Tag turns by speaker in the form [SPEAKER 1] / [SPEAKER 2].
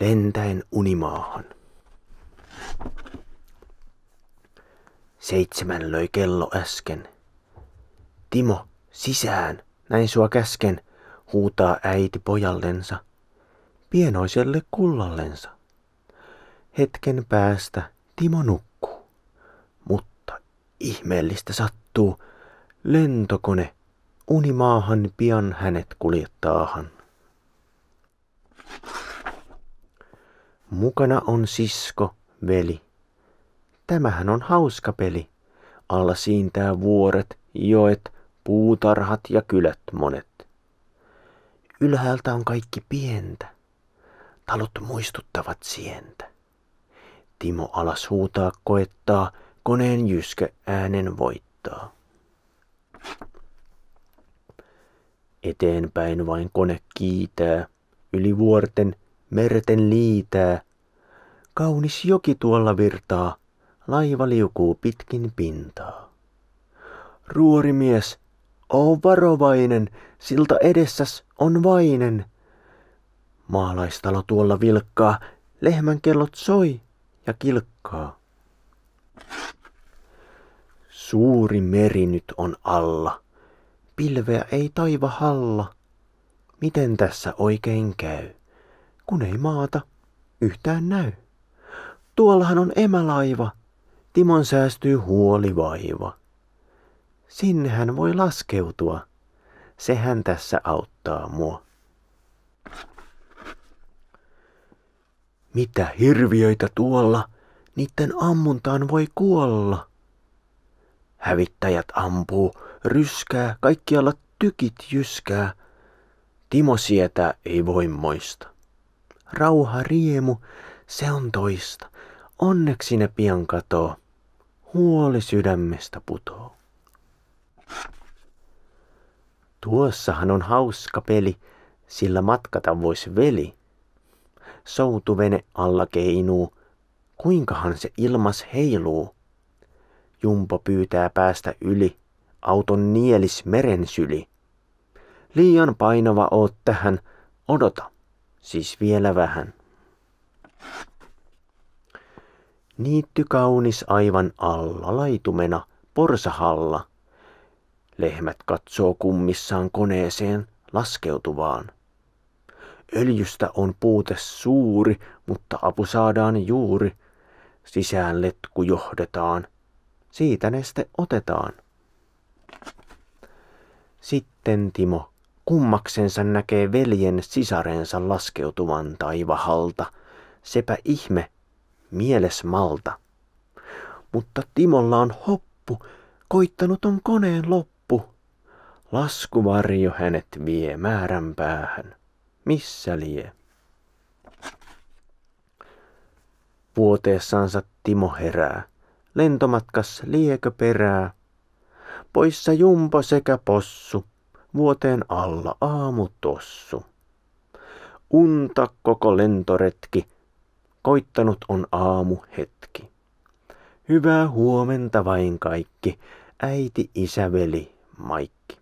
[SPEAKER 1] lentäen unimaahan. 7 löi kello äsken. Timo, sisään, näin sua käsken, huutaa äiti pojallensa, pienoiselle kullallensa. Hetken päästä Timo nukkuu, mutta ihmeellistä sattuu, lentokone unimaahan pian hänet kuljettaahan. Mukana on sisko, veli. Tämähän on hauska peli. Alla siintää vuoret, joet, puutarhat ja kylät monet. Ylhäältä on kaikki pientä. Talot muistuttavat sientä. Timo alas huutaa koettaa, koneen jyskä äänen voittaa. Eteenpäin vain kone kiitää, yli vuorten, merten liitää. Kaunis joki tuolla virtaa, laiva liukuu pitkin pintaa. Ruorimies, oo varovainen, silta edessäs on vainen. Maalaistalo tuolla vilkkaa, lehmän kellot soi ja kilkkaa. Suuri meri nyt on alla, pilveä ei taiva halla. Miten tässä oikein käy, kun ei maata yhtään näy? Tuollahan on emälaiva, Timon säästyy huolivaiva. Sinne hän voi laskeutua, sehän tässä auttaa mua. Mitä hirviöitä tuolla, niitten ammuntaan voi kuolla. Hävittäjät ampuu, ryskää, kaikkialla tykit jyskää. Timo sietää ei voi moista. Rauha riemu, se on toista. Onneksi ne pian katoo. Huoli sydämestä putoo. Tuossahan on hauska peli, sillä matkata vois veli. Soutuvene alla keinuu, kuinkahan se ilmas heiluu. Jumpo pyytää päästä yli, auton nielis meren syli. Liian painava oot tähän, odota, siis vielä vähän. Niitty kaunis aivan alla, laitumena, porsahalla. Lehmät katsoo kummissaan koneeseen laskeutuvaan. Öljystä on puute suuri, mutta apu saadaan juuri. Sisään letku johdetaan, siitä neste otetaan. Sitten Timo kummaksensa näkee veljen sisarensa laskeutuvan taivahalta. Sepä ihme, mieles malta. Mutta Timolla on hoppu, koittanut on koneen loppu. Laskuvarjo hänet vie määränpäähän, missä lie. Vuoteessansa Timo herää, lentomatkas liekö perää. Poissa jumpo sekä possu, vuoteen alla aamutossu. Unta koko lentoretki, koittanut on aamu hetki. Hyvää huomenta vain kaikki, äiti, isä, veli, Maikki.